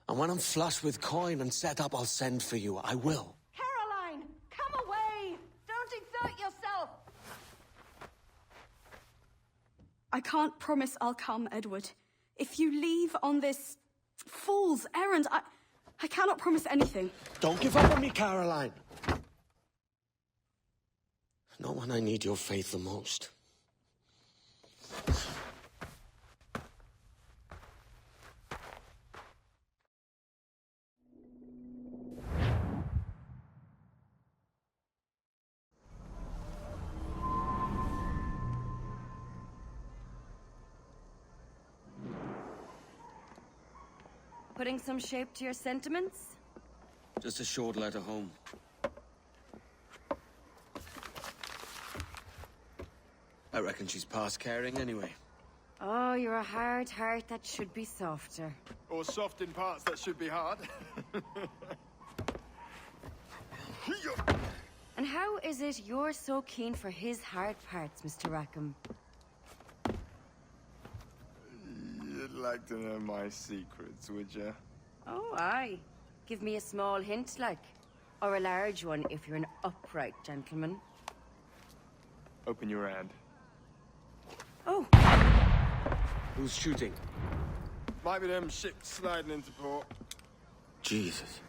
And when I'm flush with coin and set up, I'll send for you. I will. Caroline, come away! Don't exert yourself! I can't promise I'll come, Edward. If you leave on this fool's errand, I cannot promise anything. Don't give up on me, Caroline. Not when I need your faith the most. Putting some shape to your sentiments? Just a short letter home. I reckon she's past caring anyway. Oh, you're a hard heart that should be softer. Or soft in parts that should be hard. And how is it you're so keen for his hard parts, Mr. Rackham? You'd like to know my secrets, would you? Oh, aye. Give me a small hint, like. Or a large one, if you're an upright gentleman. Open your hand. Oh. Who's shooting? Might be them ships sliding into port. Jesus.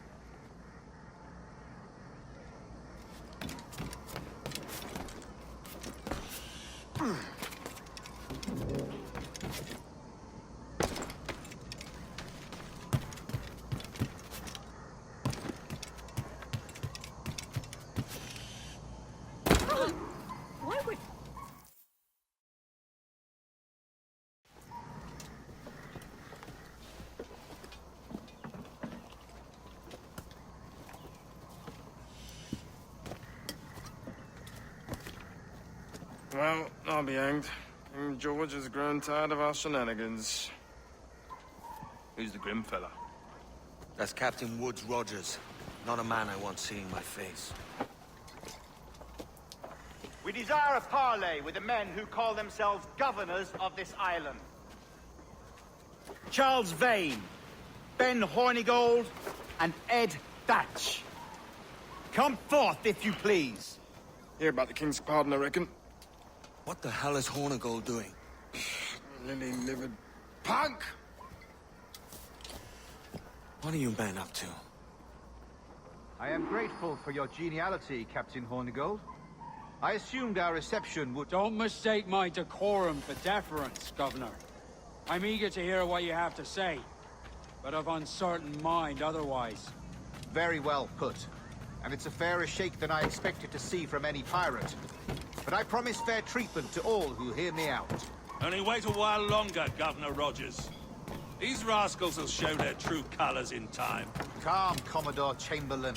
Why would... Well, I'll be hanged. King George has grown tired of our shenanigans. Who's the grim fella? That's Captain Woodes Rogers. Not a man I want seeing my face. We desire a parley with the men who call themselves governors of this island. Charles Vane, Ben Hornigold, and Ed Thatch. Come forth, if you please. Hear about the King's pardon, I reckon. What the hell is Hornigold doing? Lily-livered punk! What are you men up to? I am grateful for your geniality, Captain Hornigold. I assumed our reception would... Don't mistake my decorum for deference, Governor. I'm eager to hear what you have to say, but of uncertain mind otherwise. Very well put. And it's a fairer shake than I expected to see from any pirate. But I promise fair treatment to all who hear me out. Only wait a while longer, Governor Rogers. These rascals will show their true colors in time. Calm, Commodore Chamberlain.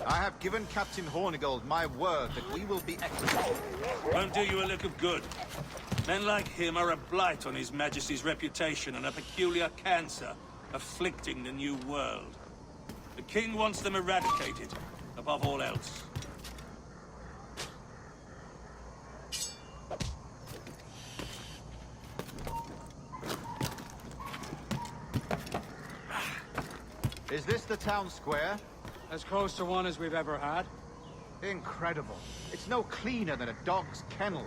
I have given Captain Hornigold my word that we will be equitable. Won't do you a lick of good. Men like him are a blight on His Majesty's reputation and a peculiar cancer afflicting the New World. The King wants them eradicated, above all else. Is this the town square? As close to one as we've ever had. Incredible. It's no cleaner than a dog's kennel.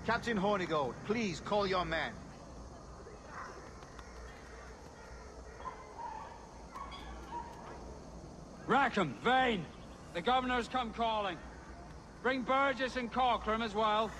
Captain Hornigold, please call your men. Rackham, Vane! The Governor's come calling. Bring Burgess and Corcoran as well.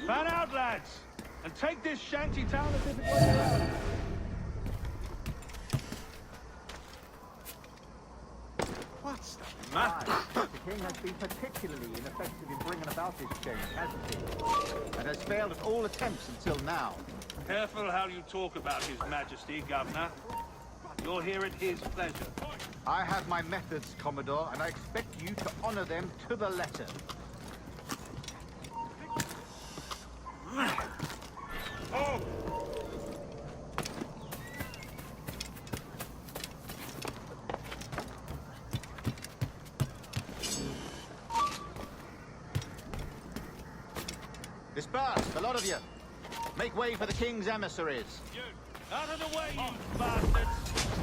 Fan out, lads! And take this shanty town as if it was your own. What's the matter? The King has been particularly ineffective in bringing about this change, hasn't he? And has failed at all attempts until now. Careful how you talk about His Majesty, Governor. You're here at his pleasure. I have my methods, Commodore, and I expect you to honor them to the letter. Disperse, the lot of you. Make way for the king's emissaries. You, out of the way, you bastards!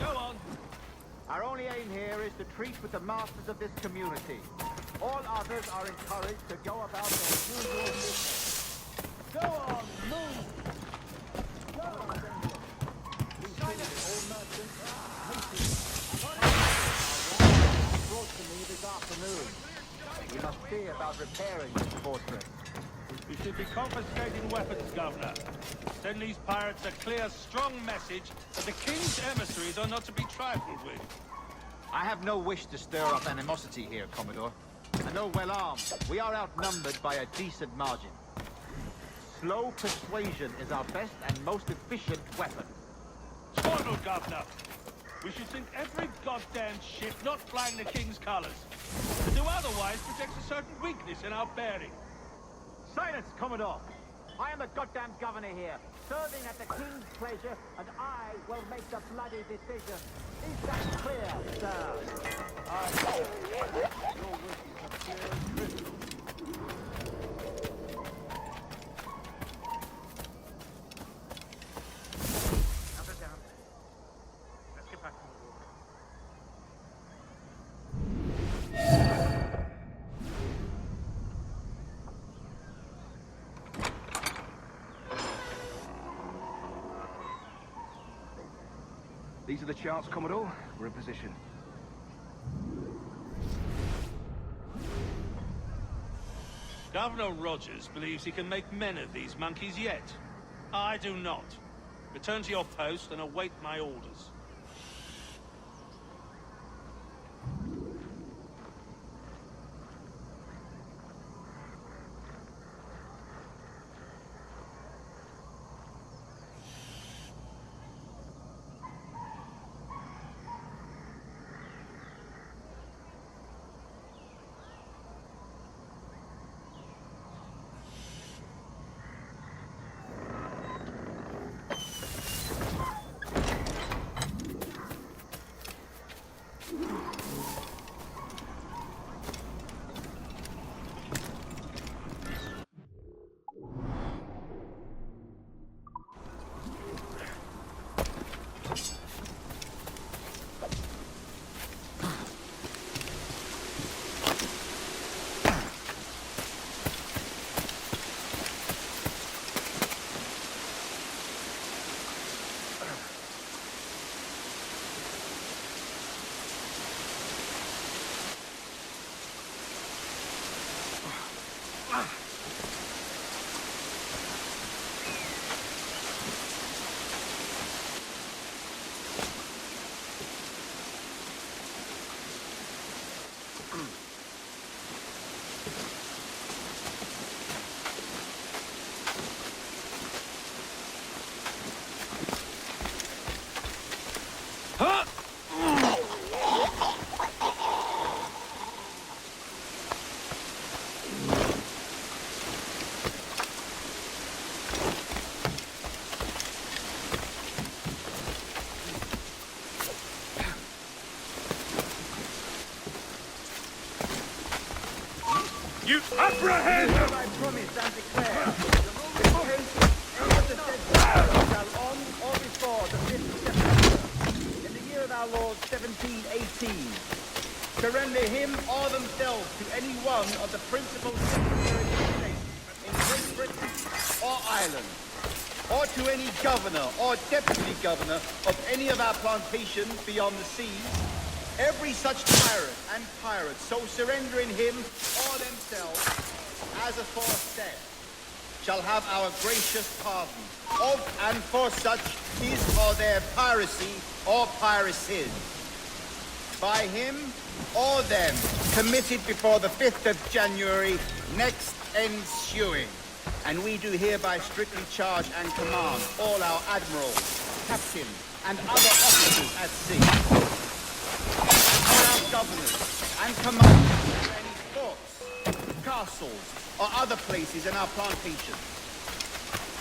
Go on. Our only aim here is to treat with the masters of this community. All others are encouraged to go about their usual business. Go on, move! Go on, all merchants, brought to me this afternoon. We must see about repairing this fortress. We should be confiscating weapons, Governor. Send these pirates a clear, strong message that the king's emissaries are not to be trifled with. I have no wish to stir up animosity here, Commodore. I know well armed. We are outnumbered by a decent margin. Slow persuasion is our best and most efficient weapon. Twaddle, Governor. We should sink every goddamn ship not flying the king's colors. To do otherwise projects a certain weakness in our bearing. Silence, Commodore! I am the goddamn governor here, serving at the king's pleasure, and I will make the bloody decision. Is that clear, sir? Your wishes are clear as crystal. Now sit down. Let's get back to the war. These are the charts, Commodore. We're in position. Governor Rogers believes he can make men of these monkeys yet. I do not. Return to your post and await my orders. You apprehend them! I promise and declare, the moment of the said shall on or before the 5th of September, in the year of our Lord 1718, surrender him or themselves to any one of the principal secretaries of state in Great Britain or Ireland, or to any governor or deputy governor of any of our plantations beyond the seas. Every such tyrant and pirate so surrendering him or themselves, as aforesaid, shall have our gracious pardon of and for such his or their piracy or piracies, by him or them committed before the 5th of January next ensuing. And we do hereby strictly charge and command all our admirals, captains, and other officers at sea, all our governors and commanders of any forts, castles, or other places in our plantations,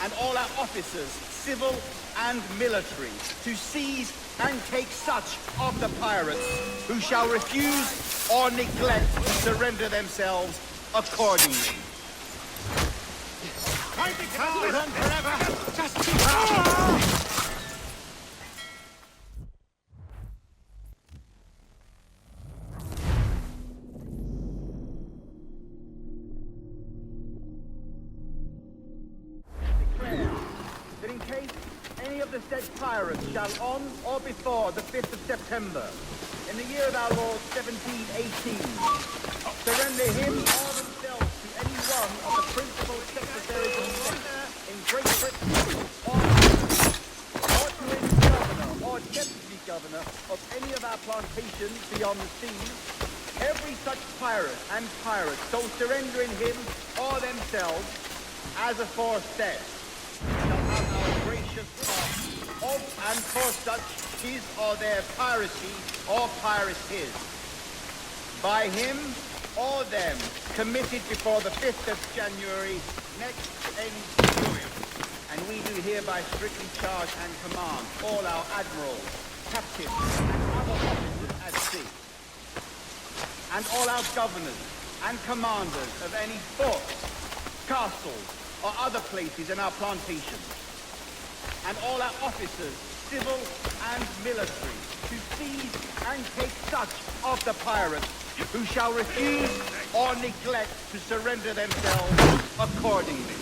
and all our officers, civil and military, to seize and take such of the pirates who shall refuse or neglect to surrender themselves accordingly. That in case any of the said pirates shall on or before the 5th of September, in the year of our Lord 1718, surrender him or themselves to any one of the principal secretaries of state in Great Britain, or to any governor or deputy governor of any of our plantations beyond the seas, every such pirate and pirate so surrendering him or themselves, as aforesaid, shall have our gracious pardon of and for such his or their piracy or piracies, by him or them committed before the 5th of January next ensuing. And we do hereby strictly charge and command all our admirals, captains, and other officers at sea, and all our governors and commanders of any forts, castles, or other places in our plantations, and all our officers, civil and military, to seize and take such of the pirates who shall refuse or neglect to surrender themselves accordingly.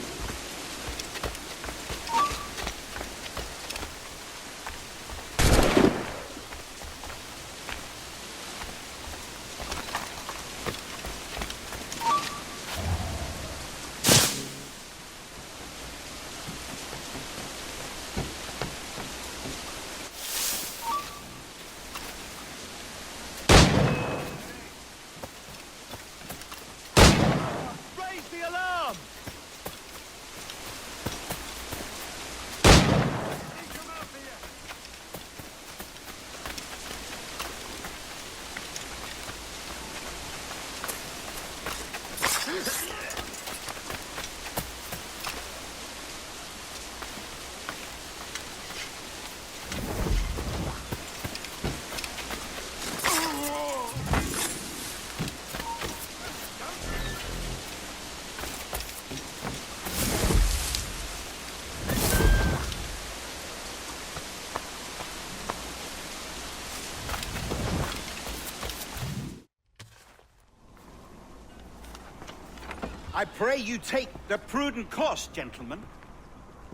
I pray you take the prudent course, gentlemen,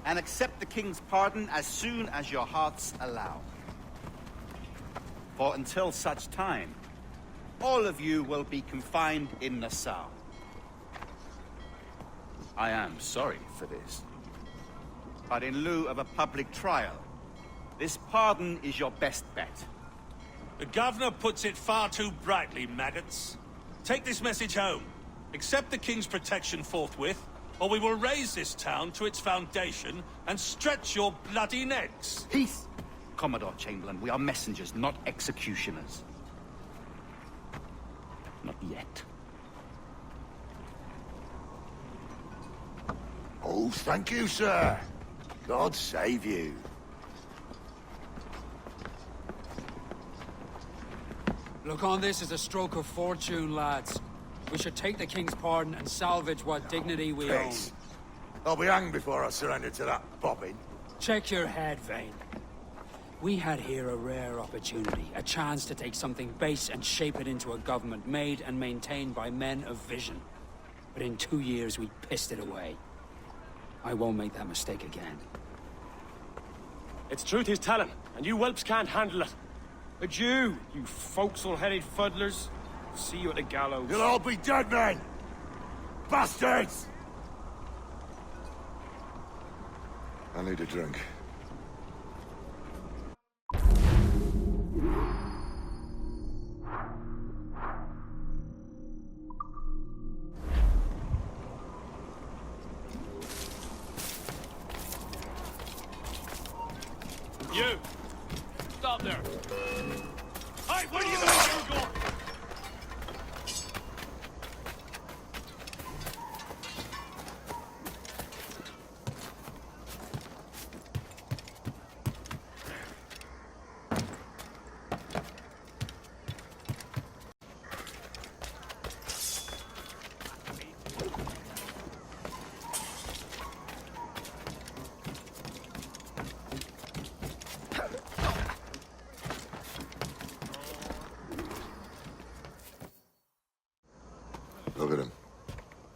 and accept the king's pardon as soon as your hearts allow. For until such time, all of you will be confined in Nassau. I am sorry for this, but in lieu of a public trial, this pardon is your best bet. The governor puts it far too brightly, maggots. Take this message home. Accept the king's protection forthwith, or we will raise this town to its foundation and stretch your bloody necks. Peace! Commodore Chamberlain, we are messengers, not executioners. Not yet. Oh, thank you, sir. God save you. Look on this as a stroke of fortune, lads. We should take the king's pardon and salvage what dignity we own. Peace. I'll be hanged before I surrender to that bobbin. Check your head, Vane. We had here a rare opportunity, a chance to take something base and shape it into a government made and maintained by men of vision. But in 2 years, we pissed it away. I won't make that mistake again. It's truth he's telling, and you whelps can't handle it. Adieu, you forecastle-headed fuddlers. See you at the gallows. You'll all be dead men! Bastards! I need a drink. You! Stop there! Hey, where do you think you're going?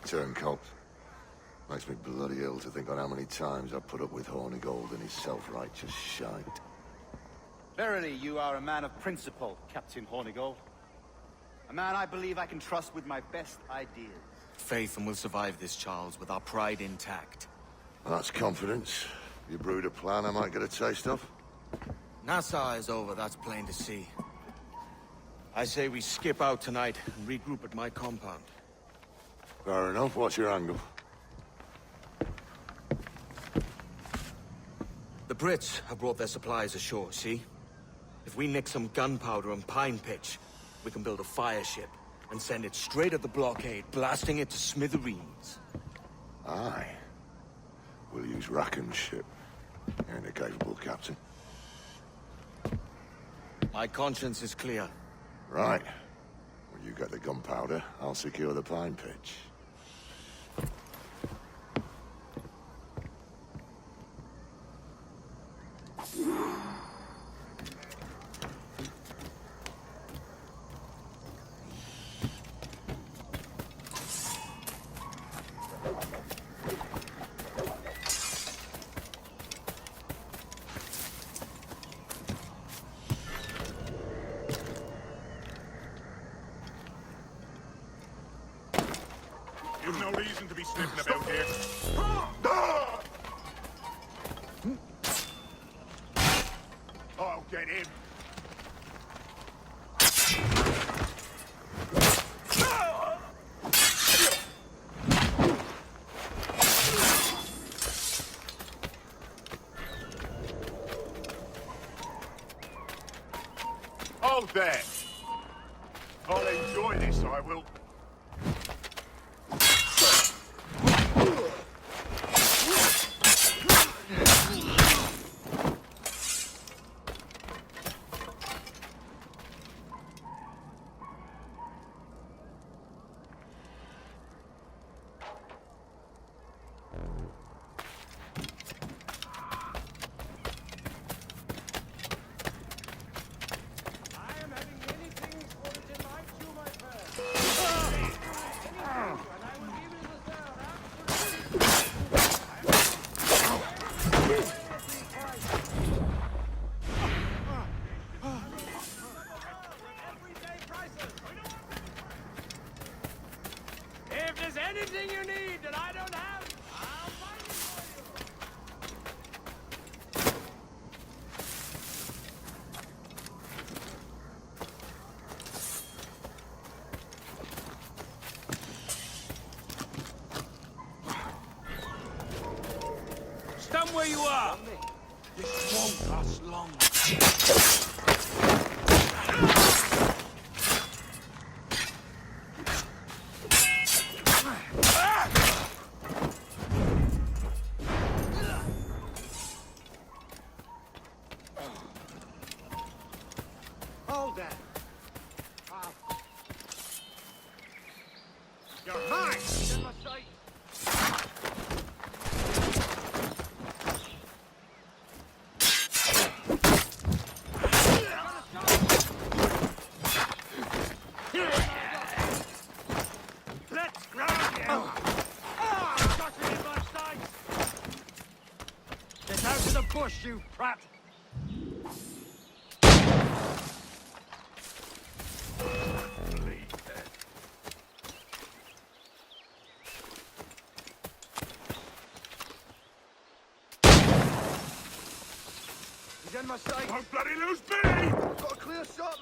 turncoat. Makes me bloody ill to think on how many times I've put up with Hornigold and his self-righteous shite. Verily, you are a man of principle, Captain Hornigold. A man I believe I can trust with my best ideas. Faith, and we'll survive this, Charles, with our pride intact. That's confidence. You brewed a plan I might get a taste of? Nassau is over, that's plain to see. I say we skip out tonight and regroup at my compound. Fair enough. What's your angle? The Brits have brought their supplies ashore, see? If we nick some gunpowder and pine pitch, we can build a fire ship and send it straight at the blockade, blasting it to smithereens. Aye. We'll use Racken's ship. And a capable captain. My conscience is clear. Right. When you get the gunpowder, I'll secure the pine pitch. You've no reason to be sniffing about here. I'll get him. Hold there. I'll enjoy this, I will. Anything you need that I don't have, I'll find it for you. Stand where you are. This won't last long. Hold that. You're mine! In my sight. Let's grab you! Got you in my sights! Get out of the bush, you prat! He's in my sight. Don't bloody lose Billy! Got a clear shot.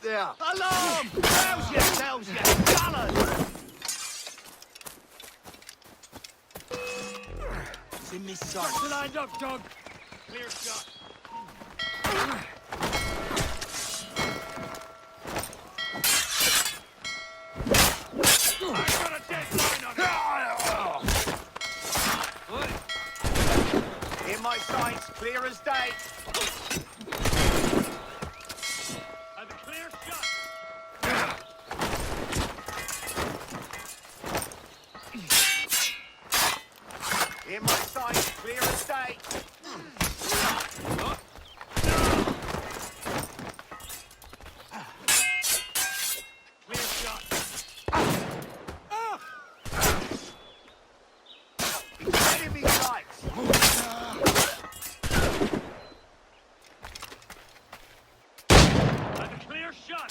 there! Alarm! Rouse yourselves, you fellas! It's in this sight. Lined up, dog. Clear shot. I've got a deadline on it! In my sights, clear as day. I've a clear shot! In my sights, clear as day. Clear shot. Enemy sights. I've a clear shot!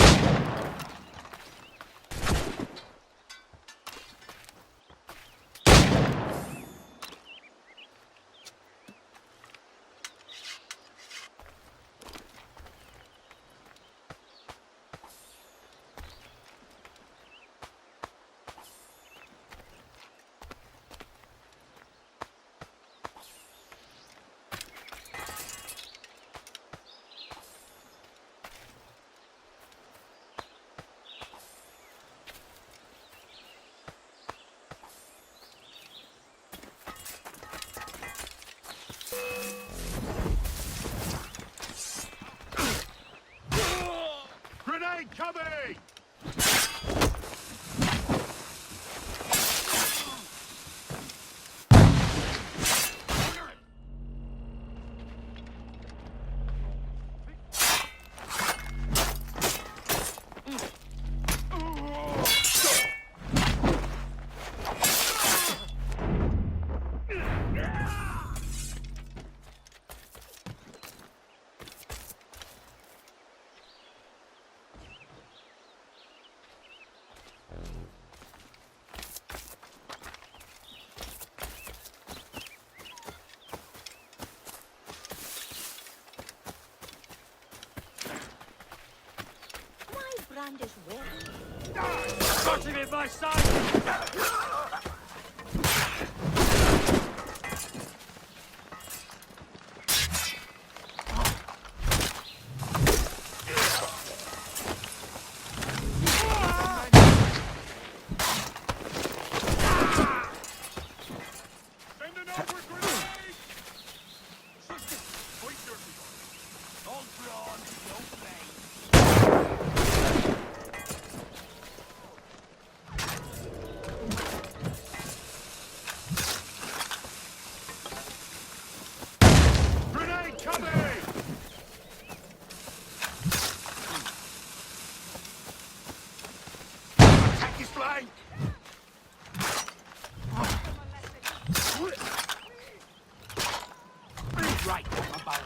Grenade coming! Brandish well. Got him in my sight! Sending over grenade! Point your Ultra on, don't play. grenade coming! Attack his flank! Right, about.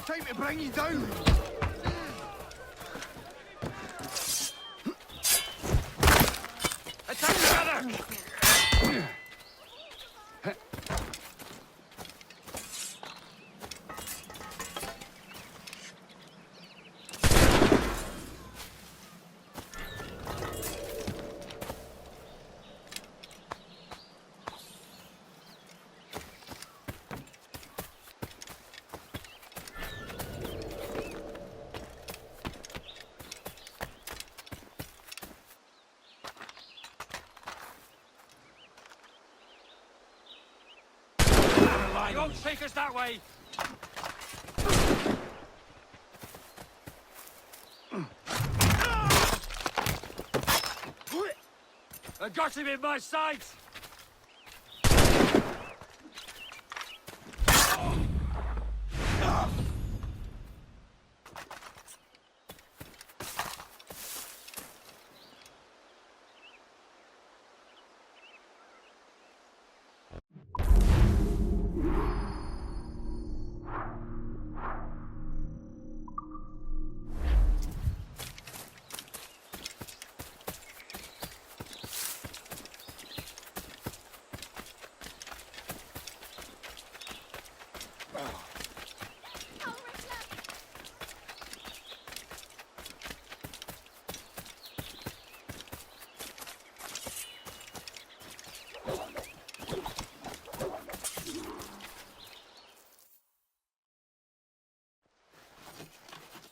Time to bring you down! Attack together! Don't take us that way! I got him in my sights!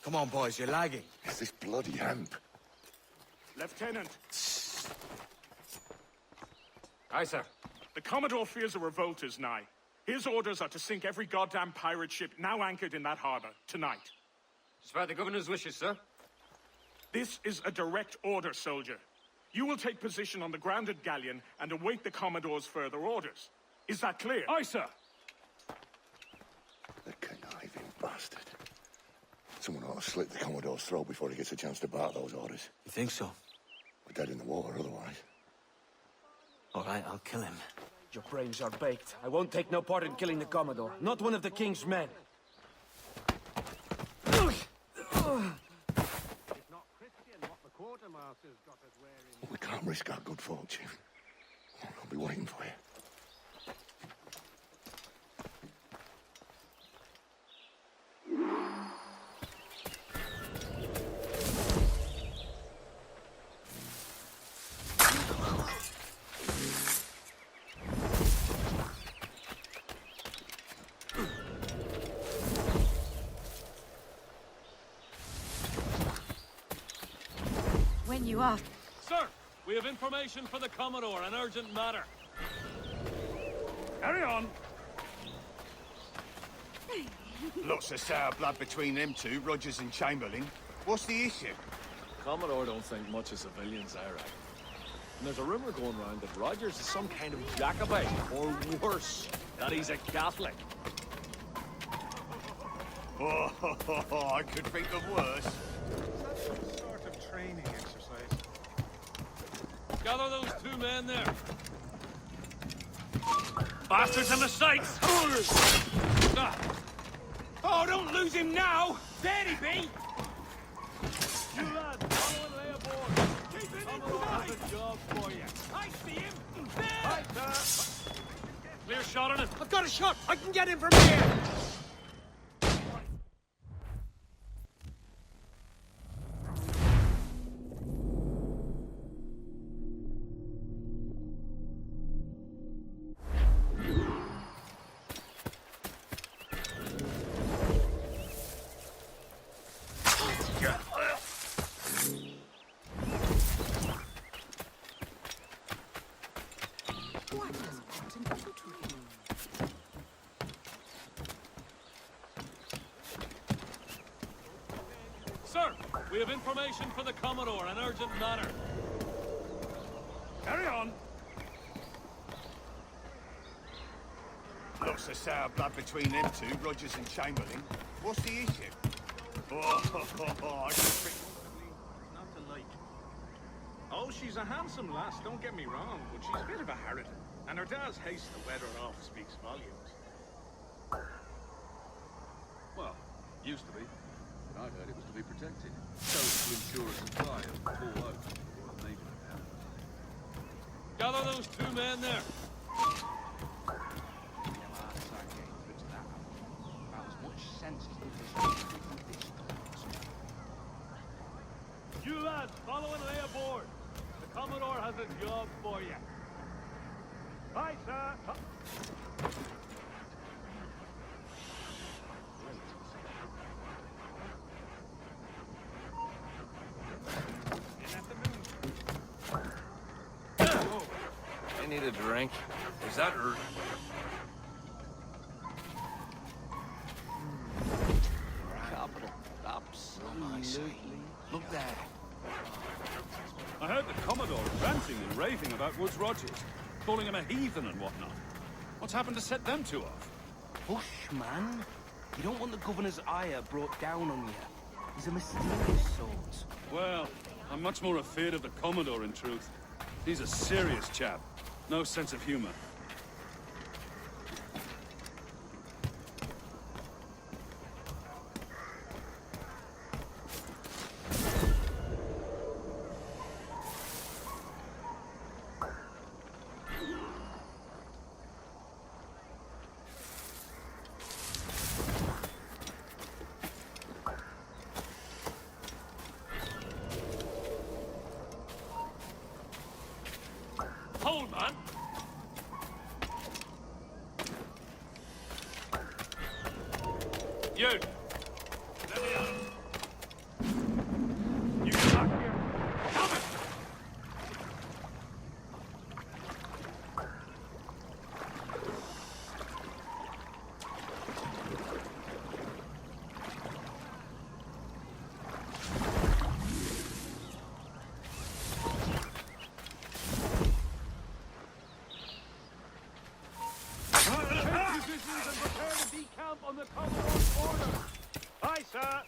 Come on, boys, you're lagging. It's this bloody hemp. Lieutenant, Aye, sir. the Commodore fears a revolt is nigh. His orders are to sink every goddamn pirate ship now anchored in that harbor, tonight. It's by the governor's wishes, sir. This is a direct order, soldier. You will take position on the grounded galleon and await the Commodore's further orders. Is that clear? Aye, sir. The conniving bastard. Someone ought to slit the Commodore's throat before he gets a chance to bark those orders. You think so? We're dead in the water otherwise. All right, I'll kill him. Your brains are baked. I won't take no part in killing the Commodore. Not one of the King's men. We can't risk our good fortune. I'll be waiting for you. When you are... Sir, we have information for the Commodore, an urgent matter. Carry on. Lots of sour blood between them two, Rogers and Chamberlain. What's the issue? Commodore don't think much of civilians, I reckon. And there's a rumor going around that Rogers is some kind of Jacobite, or worse, that he's a Catholic. Oh, I could think of worse. Some sort of training exercise. Gather those two men there. Bastards in the sights! Oh, don't lose him now! There he be! You lads, follow and lay aboard. Keep it Commodore has a job for you. I see him! Right, sir. Clear shot on it. I've got a shot! I can get him from here! Sir, we have information for the Commodore, an urgent matter. Carry on. Lots of sour blood between them two, Rogers and Chamberlain. What's the issue? Oh, I could think... Not to like. Oh, she's a handsome lass, don't get me wrong, but she's a bit of a harridan. And her dad's haste to wed her off speaks volumes. Well, used to be. But I heard it was to be protected. So to ensure a supply of full oak, or maybe now. Gather those two men there. You lads, follow and lay aboard. The Commodore has a job for you. Right, sir. I need a drink. Is that her? Capital. Absolutely. Look there. I heard the Commodore ranting and raving about Woods Rogers, calling him a heathen and whatnot. What's happened to set them two off? Hush, man. You don't want the governor's ire brought down on you. He's a mysterious sort. Well, I'm much more afraid of the Commodore, in truth. He's a serious chap. No sense of humor. Hold, man! You! Let me out! Recamp on the Commodore's order! Aye, sir.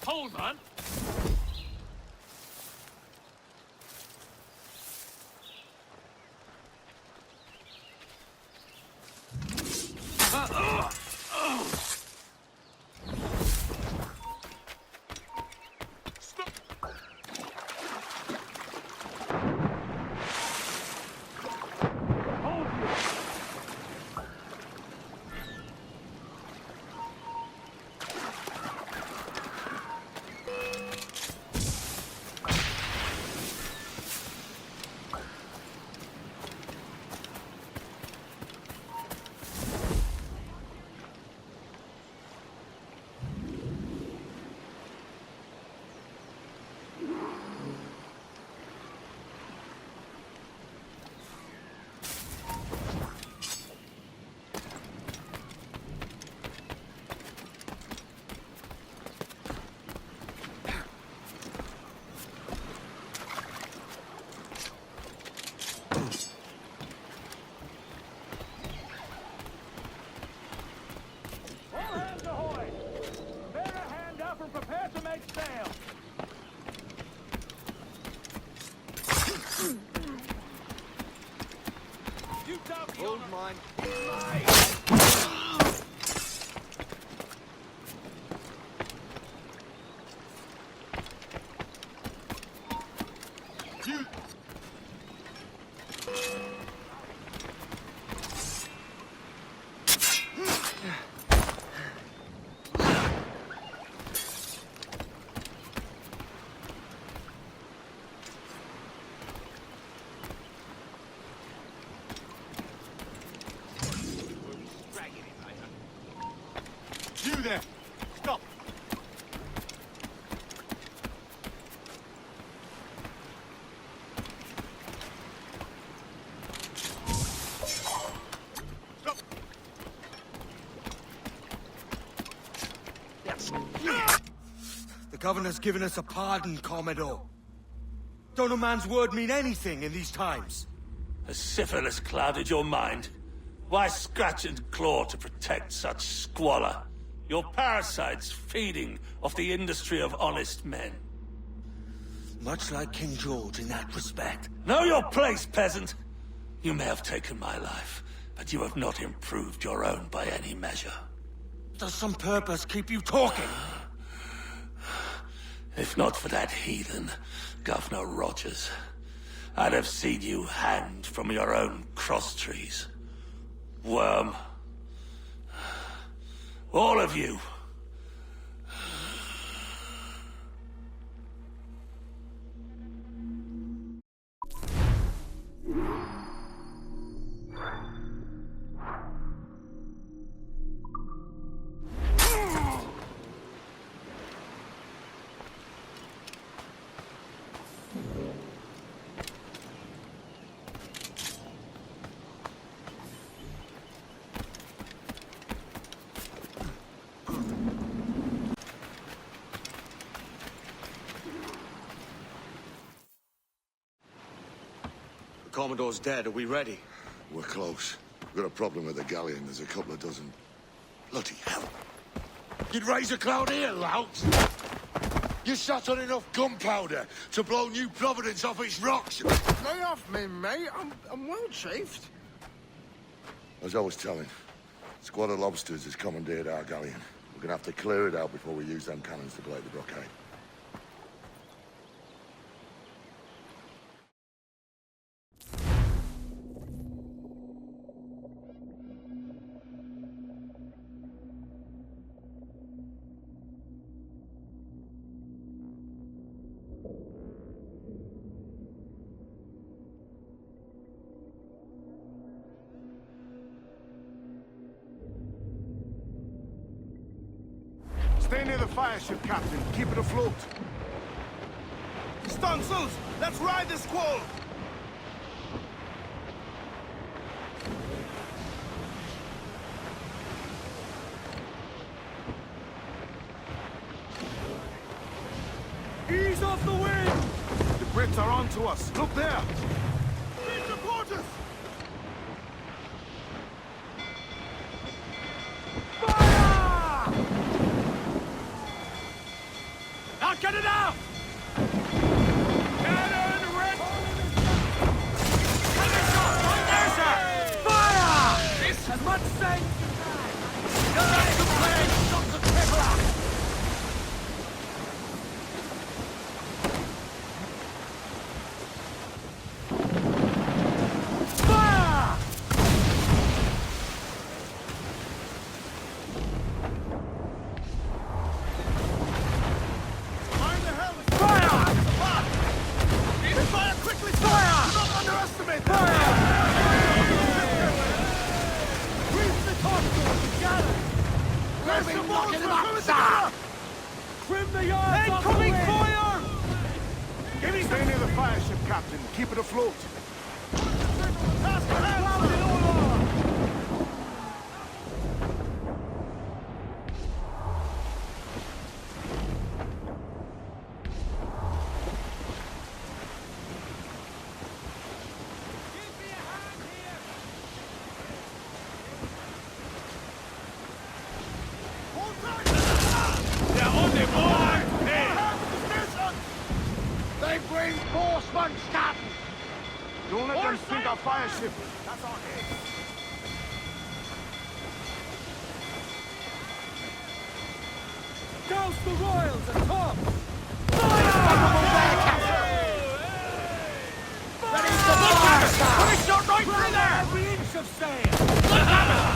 Hold, man! Prepare to make sail! You doubt the Hold honor- mine. You there! Stop! Stop! Yes. The governor's given us a pardon, Commodore. Don't a man's word mean anything in these times? Has syphilis clouded your mind? Why scratch and claw to protect such squalor? Your parasites feeding off the industry of honest men. Much like King George in that respect. Know your place, peasant! You may have taken my life, but you have not improved your own by any measure. Does some purpose keep you talking? If not for that heathen, Governor Rogers, I'd have seen you hanged from your own cross trees. Worm. All of you. The Commodore's dead. Are we ready? We're close. We've got a problem with the galleon. There's a couple of dozen. Bloody hell. You'd raise a cloud here, lout! You sat on enough gunpowder to blow New Providence off its rocks! Lay off me, mate. I'm well chafed. As I was telling, a squad of lobsters has commandeered our galleon. We're gonna have to clear it out before we use them cannons to blow the blockade. Stay near the fire ship, Captain. Keep it afloat. Stunsels, let's ride this squall! Ease off the wind! The Brits are on to us. Look there! Need supporters! Fire! Now get it out! Cannon ready! Cannon shot! Right there, sir! Fire! This as much safe! You're ready to play! Shot the Kevlar! Stay near the fire ship, Captain. Keep it afloat. They bring horsemen, Captain! Don't let them sink our fire ship. That's our aim. Douse the royals at top! Ready to fire, sir! Put a shot right through there! Every inch of sail!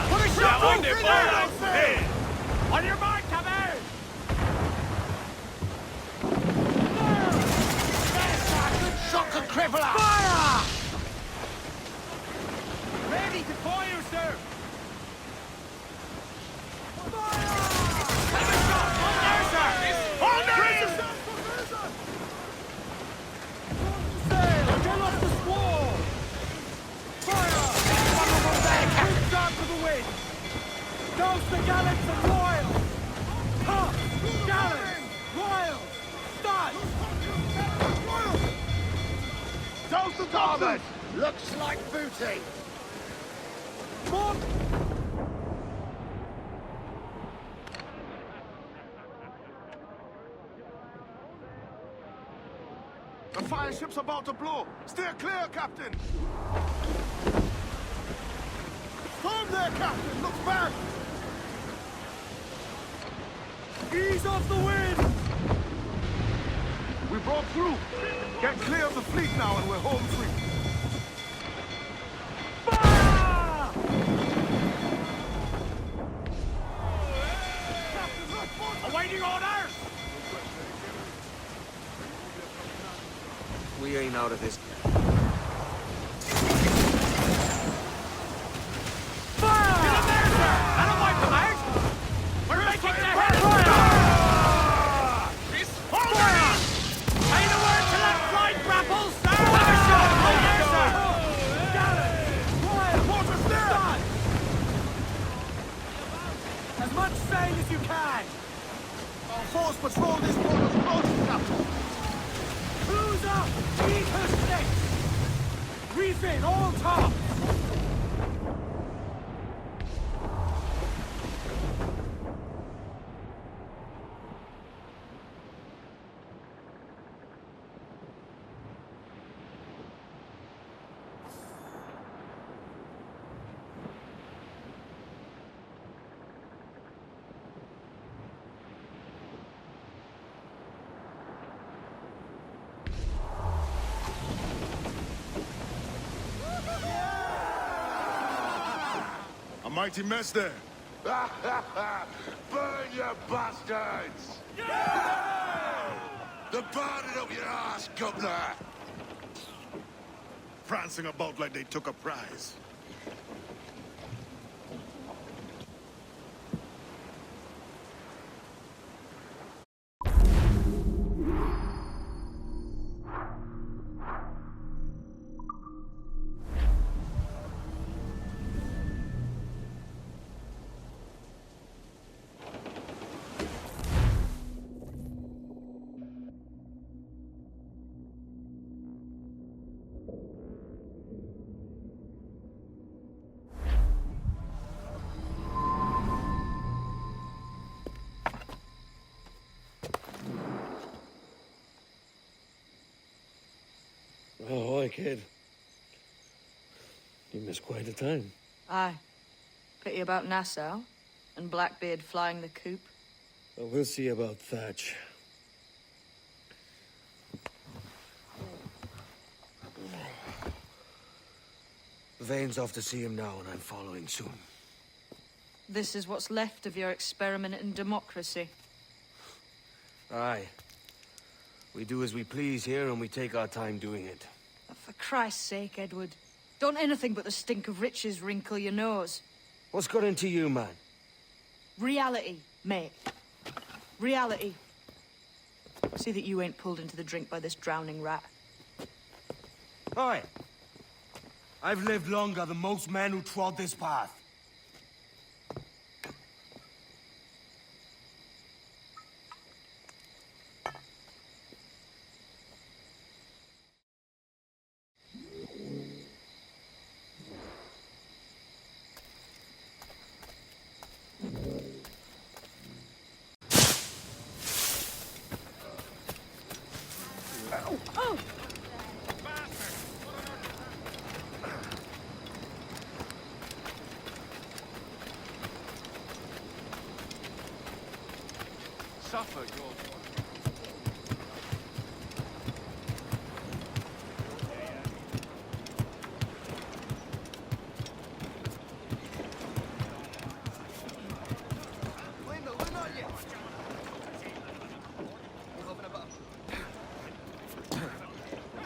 Put a shot right through there! On your mark, come out! Shot the crippler! Fire! Ready to fire, sir! Fire! Take a shot! Hold there, sir! Hold there! Sail! Get off the squall! Fire! Quick shot to the wind! Douse the gallants and royals! Tops! Gallants! Royals! Start! Toast the starboard! Looks like booty! More! The fire ship's about to blow. Steer clear, Captain! Storm there, Captain! Looks bad! Ease off the wind! We broke through! Get clear of the fleet now and we're home free! Fire! Awaiting orders! We ain't out of this. Fire! Get in there, sir! I don't wipe them out! We're making their head! Fire! Fire! Ain't a word to that flight grapples, sir! Have a shot! Right there, sir! Got it! Royal! Water's there! As much sail as you can! Our force patrol this port as close, Captain! Who's up? Eat her sticks! Refit all tops! A mighty mess there. Burn, you bastards! They're burning up your ass, governor! Prancing about like they took a prize. kid. You missed quite a time. Aye. Pity about Nassau, and Blackbeard flying the coop. Well, we'll see about Thatch. Vane's off to see him now, and I'm following soon. This is what's left of your experiment in democracy. Aye. We do as we please here, and we take our time doing it. For Christ's sake, Edward. Don't anything but the stink of riches wrinkle your nose. What's got into you, man? Reality, mate. Reality. See that you ain't pulled into the drink by this drowning rat. Aye. I've lived longer than most men who trod this path. Oh! Suffer your...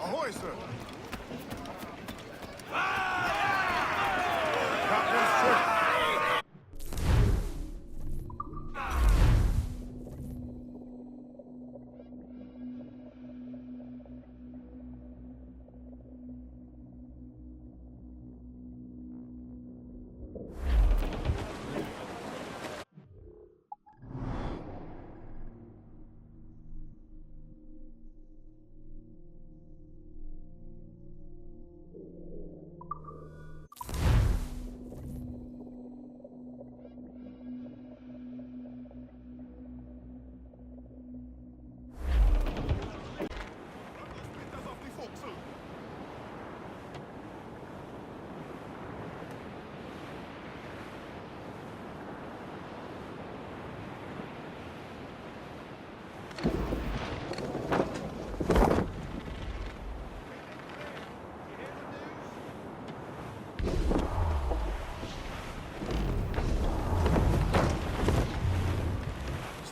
Ahoy, sir!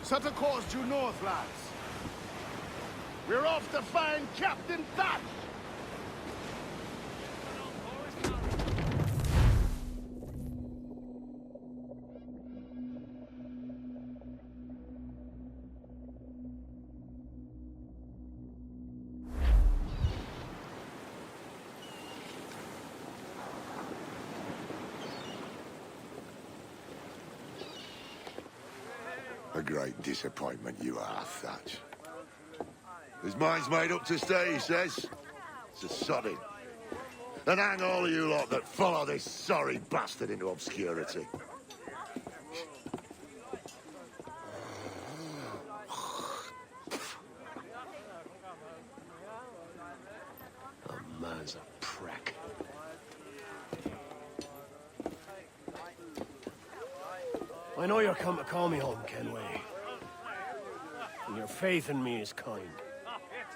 Set a course due north, lads. We're off to find Captain Thatch! A great disappointment you are, Thatch. His mind's made up to stay, he says. It's a sodding. And hang all of you lot that follow this sorry bastard into obscurity. The man's a prick. I know you're come to call me home, Kenway. And your faith in me is kind.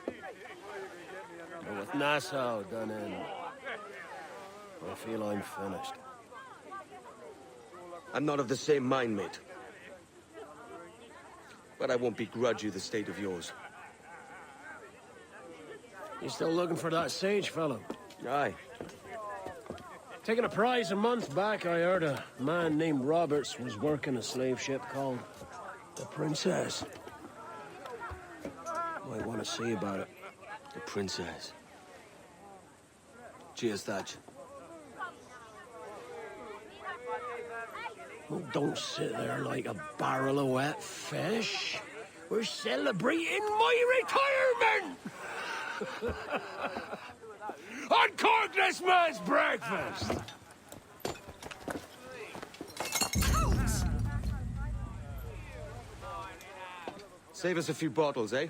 But with Nassau done in, I feel I'm finished. I'm not of the same mind, mate. But I won't begrudge you the state of yours. You still looking for that sage fellow? Aye. Taking a prize a month back, I heard a man named Roberts was working a slave ship called the Princess. Might want to see about it. The Princess. Cheers, Thatch. Well, don't sit there like a barrel of wet fish. We're celebrating my retirement! On Cordless Man's breakfast! Save us a few bottles, eh?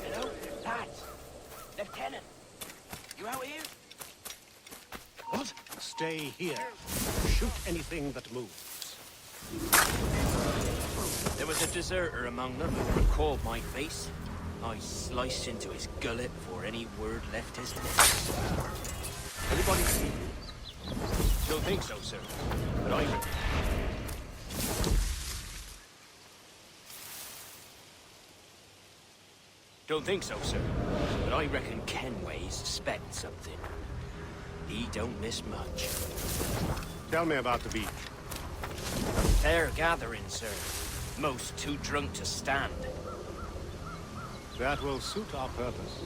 Hello? Lads! Lieutenant! You out here? What? Stay here. Shoot anything that moves. There was a deserter among them who recalled my face. I sliced into his gullet before any word left his lips. Anybody see you? Don't think so, sir. But I will. Don't think so, sir. But I reckon Kenway suspects something. He don't miss much. Tell me about the beach. Fair gathering, sir. Most too drunk to stand. That will suit our purpose.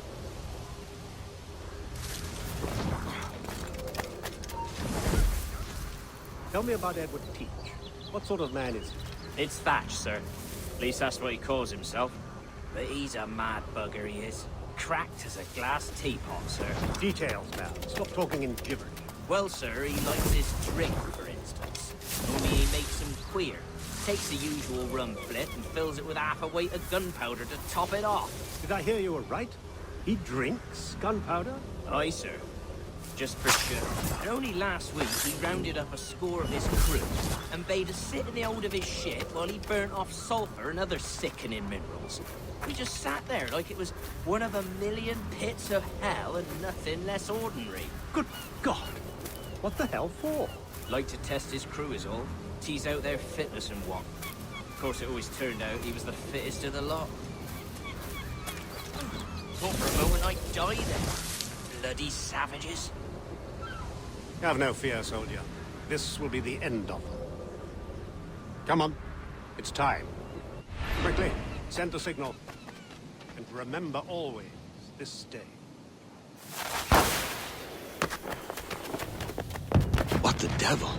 Tell me about Edward Teach. What sort of man is he? It's Thatch, sir. At least that's what he calls himself. But he's a mad bugger, he is. Cracked as a glass teapot, sir. Details, pal. Stop talking in gibberish. Well, sir, he likes his drink, for instance. Only he makes him queer. Takes the usual rum flip and fills it with half a weight of gunpowder to top it off. Did I hear you were right? He drinks gunpowder? Aye, sir. Just for sure. And only last week he rounded up a score of his crew and bade us sit in the hold of his ship while he burnt off sulfur and other sickening minerals. We just sat there like it was one of a million pits of hell and nothing less ordinary. Good God! What the hell for? Like to test his crew is all. Tease out their fitness and what. Of course, it always turned out he was the fittest of the lot. Thought for a moment I'd die there. Bloody savages. Have no fear, soldier. This will be the end of them. Come on. It's time. Quickly, send the signal. And remember always this day. What the devil?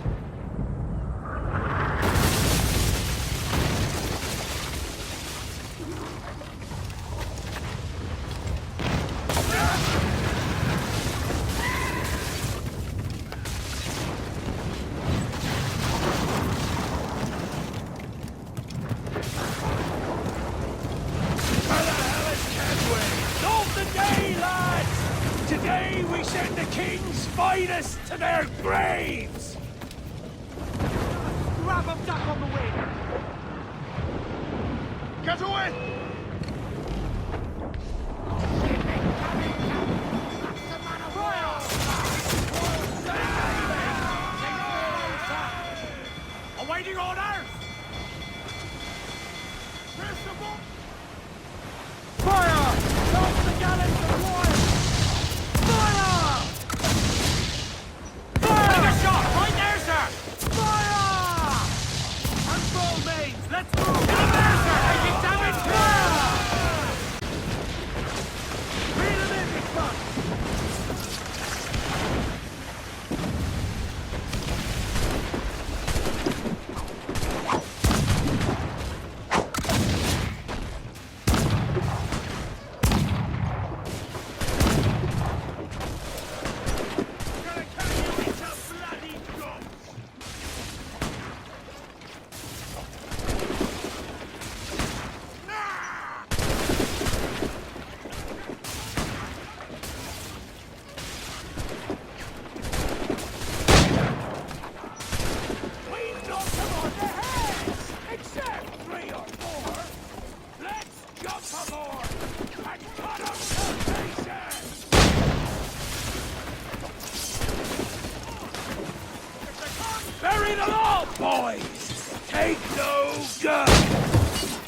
Today we send the king's finest to their graves! Grab them duck on the wing! Get away! Awaiting orders! Principal! Fire! Stop the gallants of war! Fire! Fire! Take a shot! Right there, sir! Fire! Unfold mains! Let's move! Get him there, sir! Taking damage! Fire! Reel him in, big buck! Bury them all, boys! Take no gun!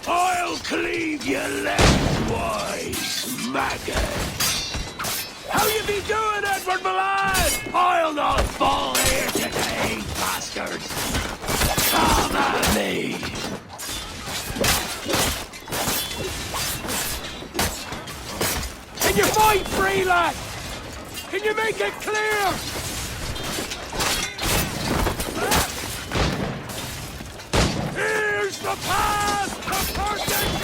I'll cleave you lengthwise, maggot! How you be doing, Edward, my lad? I'll not fall here today, bastards! Come at me! Can you fight free, lad? Can you make it clear? Here's the path to perdition!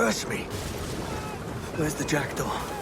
Curse me. Where's the jackdaw?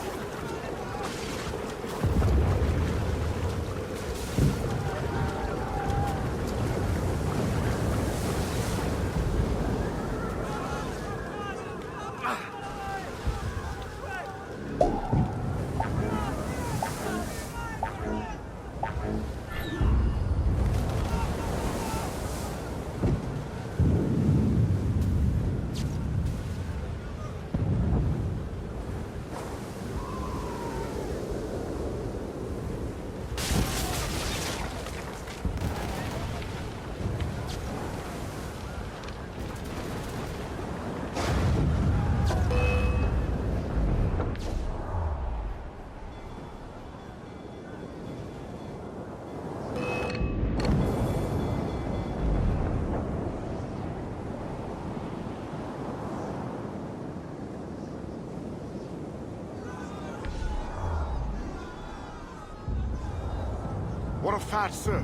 What a fight, sir.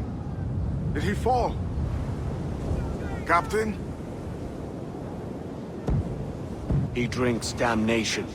Did he fall? Captain? He drinks damnation.